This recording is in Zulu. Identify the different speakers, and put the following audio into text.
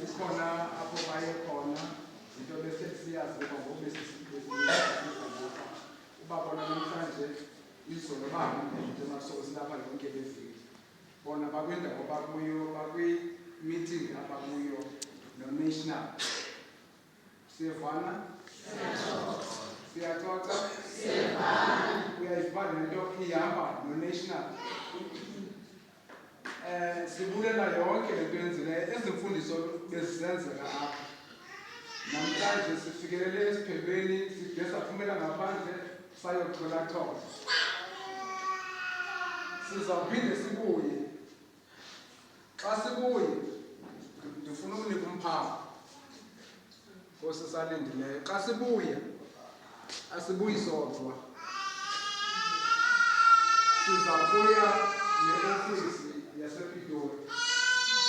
Speaker 1: kukhona apho baye khona into bese siyazi ukuba ngoku bese uba bona namhlanje izolo bahambe into emasosi lapha yonke leviki bona bakwindawo bakuyo bakwi-meeting abakuyo no-national siyavana siyaxoxa uyayivana nento ihamba no-national sibulela yonke lento yenzileyo ezimfundiso bezisenzeka apha namhlanje sifikelele esiphelweni side saphumela ngaphandle sayocholatola sizawuphinde sibuye xa sibuye ndifuna ukunika umphawu osisalindileyo xa sibuye asibuyi sodwa sizawubuya ne-ofisi yasePitori